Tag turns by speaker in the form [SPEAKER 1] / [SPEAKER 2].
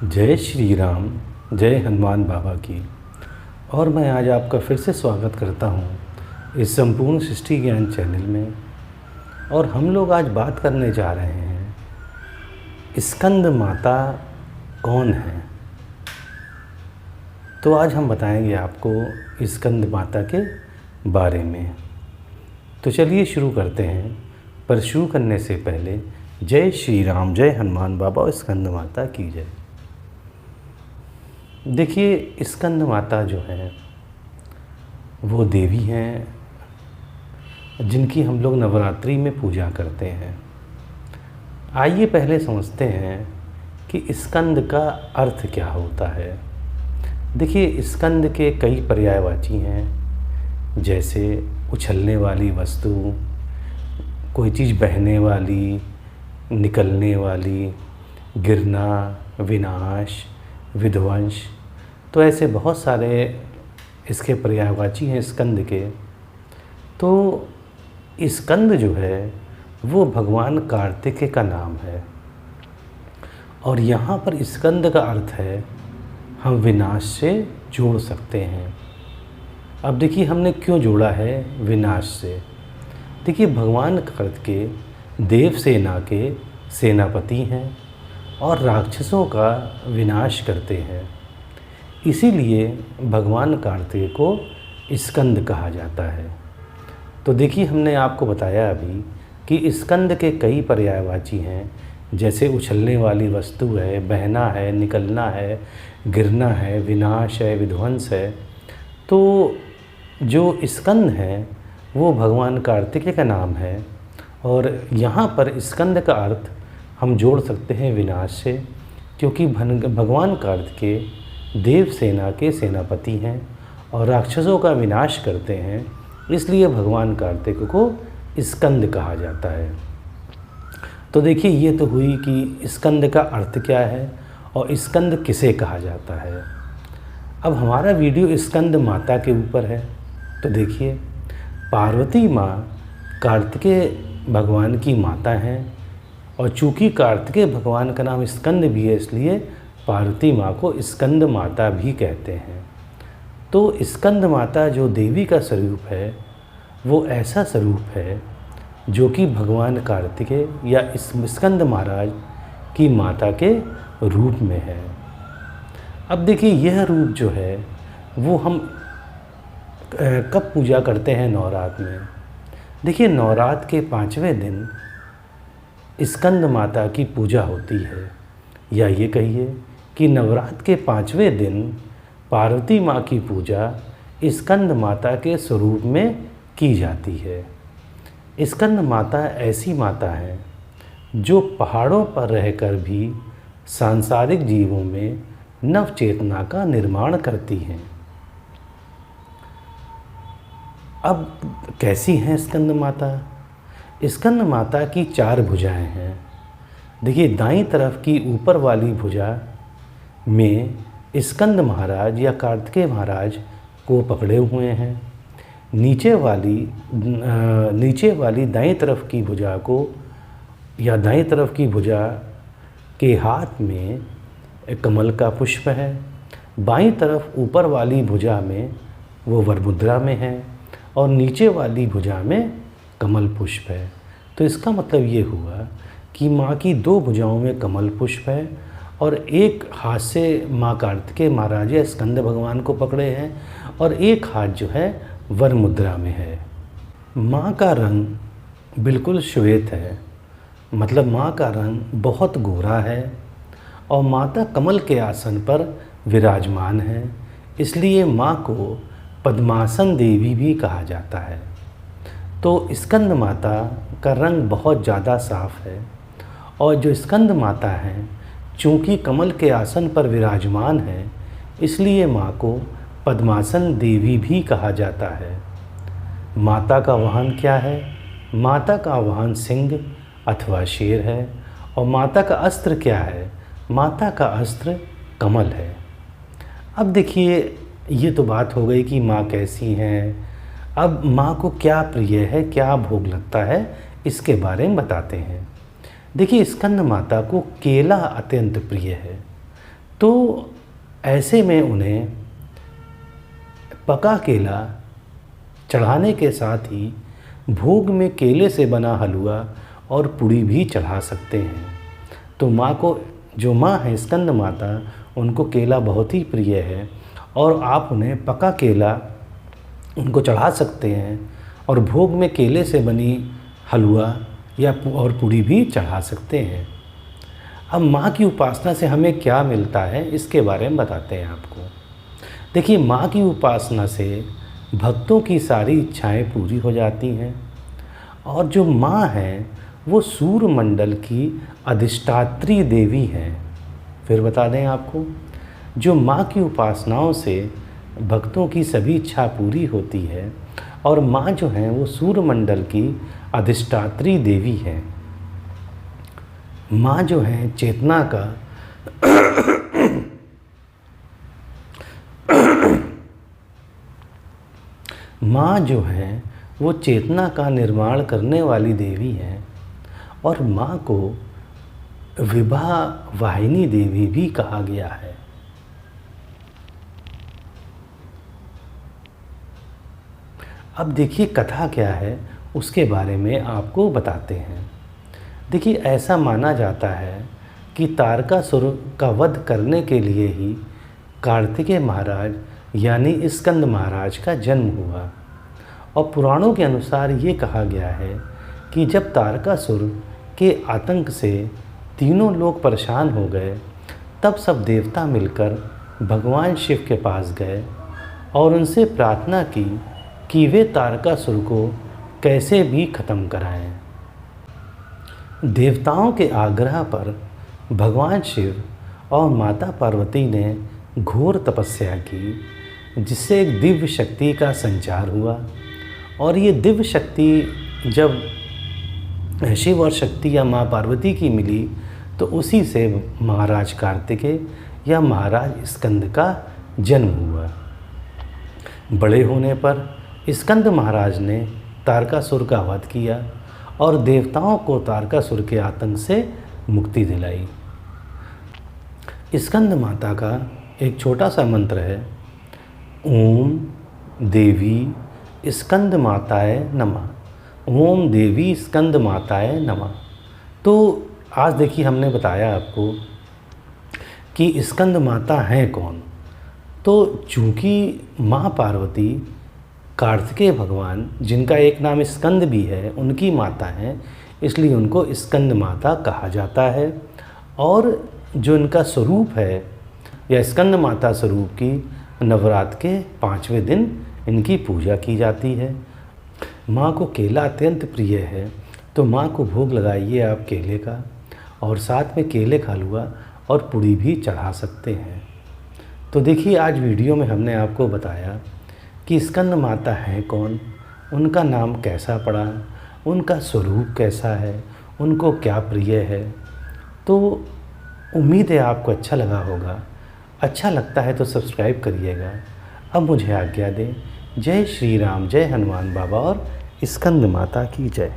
[SPEAKER 1] जय श्री राम, जय हनुमान बाबा की। और मैं आज आपका फिर से स्वागत करता हूँ इस संपूर्ण सृष्टि ज्ञान चैनल में। और हम लोग आज बात करने जा रहे हैं स्कंद माता कौन है। तो आज हम बताएंगे आपको स्कंद माता के बारे में। तो चलिए शुरू करते हैं। पर शुरू करने से पहले जय श्री राम, जय हनुमान बाबा और स्कंद माता की जय। देखिए, स्कंद माता जो है वो देवी हैं जिनकी हम लोग नवरात्रि में पूजा करते हैं। आइए पहले समझते हैं कि स्कंद का अर्थ क्या होता है। देखिए, स्कंद के कई पर्यायवाची हैं, जैसे उछलने वाली वस्तु, कोई चीज़ बहने वाली, निकलने वाली, गिरना, विनाश, विध्वंस। तो ऐसे बहुत सारे इसके पर्यायवाची हैं स्कंद के। तो स्कंद जो है वो भगवान कार्तिकेय का नाम है। और यहाँ पर स्कंद का अर्थ है हम विनाश से जोड़ सकते हैं। अब देखिए, हमने क्यों जोड़ा है विनाश से। देखिए, भगवान कार्तिकेय देव सेना के सेनापति हैं और राक्षसों का विनाश करते हैं। इसीलिए भगवान कार्तिकेय को स्कंद कहा जाता है। तो देखिए, हमने आपको बताया अभी कि स्कंद के कई पर्यायवाची हैं, जैसे उछलने वाली वस्तु है, बहना है, निकलना है, गिरना है, विनाश है, विध्वंस है। तो जो स्कंद है वो भगवान कार्तिकेय का नाम है। और यहाँ पर स्कंद का अर्थ हम जोड़ सकते हैं विनाश से, क्योंकि भगवान कार्तिकेय देव सेना के सेनापति हैं और राक्षसों का विनाश करते हैं। इसलिए भगवान कार्तिकेय को स्कंद कहा जाता है। तो देखिए, ये तो हुई कि स्कंद का अर्थ क्या है और स्कंद किसे कहा जाता है। अब हमारा वीडियो स्कंद माता के ऊपर है। तो देखिए, पार्वती माँ कार्तिकेय भगवान की माता हैं, और चूँकि कार्तिकेय भगवान का नाम स्कंद भी है, इसलिए पार्वती माँ को स्कंद माता भी कहते हैं। तो स्कंद माता जो देवी का स्वरूप है वो ऐसा स्वरूप है जो कि भगवान कार्तिकेय या स्कंद महाराज की माता के रूप में है। अब देखिए, यह रूप जो है वो हम कब पूजा करते हैं नवरात्र में। देखिए, नवरात्र के 5वें दिन स्कंद माता की पूजा होती है, या ये कहिए कि नवरात्र के 5वें दिन पार्वती माँ की पूजा स्कंद माता के स्वरूप में की जाती है। स्कंद माता ऐसी माता है जो पहाड़ों पर रहकर भी सांसारिक जीवों में नव चेतना का निर्माण करती हैं। अब कैसी हैं स्कंद माता? स्कंद माता की 4 भुजाएं हैं। देखिए, दाईं तरफ की ऊपर वाली भुजा में स्कंद महाराज या कार्तिकेय महाराज को पकड़े हुए हैं। नीचे वाली दाईं तरफ की भुजा को या दाईं तरफ की भुजा के हाथ में कमल का पुष्प है। बाईं तरफ ऊपर वाली भुजा में वो वरमुद्रा में है और नीचे वाली भुजा में कमल पुष्प है। तो इसका मतलब ये हुआ कि माँ की 2 भुजाओं में कमल पुष्प है और एक हाथ से माँ कार्तिकेय महाराज या स्कंद भगवान को पकड़े हैं और एक हाथ जो है वर मुद्रा में है। माँ का रंग बिल्कुल श्वेत है, मतलब माँ का रंग बहुत गोरा है और माता कमल के आसन पर विराजमान है। इसलिए माँ को पद्मासन देवी भी कहा जाता है। तो स्कंद माता का रंग बहुत ज़्यादा साफ है और जो स्कंद माता हैं, चूँकि कमल के आसन पर विराजमान है, इसलिए माँ को पद्मासन देवी भी कहा जाता है। माता का वाहन क्या है? माता का वाहन सिंह अथवा शेर है। और माता का अस्त्र क्या है? माता का अस्त्र कमल है। अब देखिए, ये तो बात हो गई कि माँ कैसी हैं। अब माँ को क्या प्रिय है, क्या भोग लगता है, इसके बारे में बताते हैं। देखिए, स्कंद माता को केला अत्यंत प्रिय है। तो ऐसे में उन्हें पका केला चढ़ाने के साथ ही भोग में केले से बना हलवा और पूड़ी भी चढ़ा सकते हैं। तो माँ को, जो माँ है स्कंद माता, उनको केला बहुत ही प्रिय है और आप उन्हें पका केला उनको चढ़ा सकते हैं और भोग में केले से बनी हलवा या और पूड़ी भी चढ़ा सकते हैं। अब माँ की उपासना से हमें क्या मिलता है इसके बारे में बताते हैं आपको। देखिए, माँ की उपासना से भक्तों की सारी इच्छाएं पूरी हो जाती हैं और जो माँ है वो सूर्यमंडल की अधिष्ठात्री देवी हैं। फिर बता दें आपको, जो माँ की उपासनाओं से भक्तों की सभी इच्छा पूरी होती है और माँ जो हैं वो सूर्यमंडल की अधिष्ठात्री देवी है। माँ जो है चेतना का माँ जो है वो चेतना का निर्माण करने वाली देवी है और माँ को विवाह वाहिनी देवी भी कहा गया है। अब देखिए कथा क्या है उसके बारे में आपको बताते हैं। देखिए, ऐसा माना जाता है कि तारकासुर का वध करने के लिए ही कार्तिकेय महाराज यानी स्कंद महाराज का जन्म हुआ और पुराणों के अनुसार ये कहा गया है कि जब तारकासुर के आतंक से तीनों लोग परेशान हो गए तब सब देवता मिलकर भगवान शिव के पास गए और उनसे प्रार्थना की कि वे तारकासुर को कैसे भी ख़त्म कराएं। देवताओं के आग्रह पर भगवान शिव और माता पार्वती ने घोर तपस्या की, जिससे एक दिव्य शक्ति का संचार हुआ और ये दिव्य शक्ति जब शिव और शक्ति या माँ पार्वती की मिली तो उसी से महाराज कार्तिकेय या महाराज स्कंद का जन्म हुआ। बड़े होने पर स्कंद महाराज ने तारकासुर का वध किया और देवताओं को तारकासुर के आतंक से मुक्ति दिलाई। स्कंद माता का एक छोटा सा मंत्र है, ओम देवी स्कंद माताय नमः। ओम देवी स्कंद माताय नमः। तो आज देखिए हमने बताया आपको कि स्कंद माता हैं कौन। तो चूँकि माँ पार्वती कार्तिकेय भगवान, जिनका एक नाम स्कंद भी है, उनकी माता हैं, इसलिए उनको स्कंद माता कहा जाता है। और जो इनका स्वरूप है या स्कंद माता स्वरूप की नवरात्र के 5वें दिन इनकी पूजा की जाती है। माँ को केला अत्यंत प्रिय है, तो माँ को भोग लगाइए आप केले का और साथ में केले का हलवा और पूड़ी भी चढ़ा सकते हैं। तो देखिए, आज वीडियो में हमने आपको बताया कि स्कंद माता हैं कौन, उनका नाम कैसा पड़ा, उनका स्वरूप कैसा है, उनको क्या प्रिय है। तो उम्मीद है आपको अच्छा लगा होगा। अच्छा लगता है तो सब्सक्राइब करिएगा। अब मुझे आज्ञा दें। जय श्री राम, जय हनुमान बाबा और स्कंद माता की जय।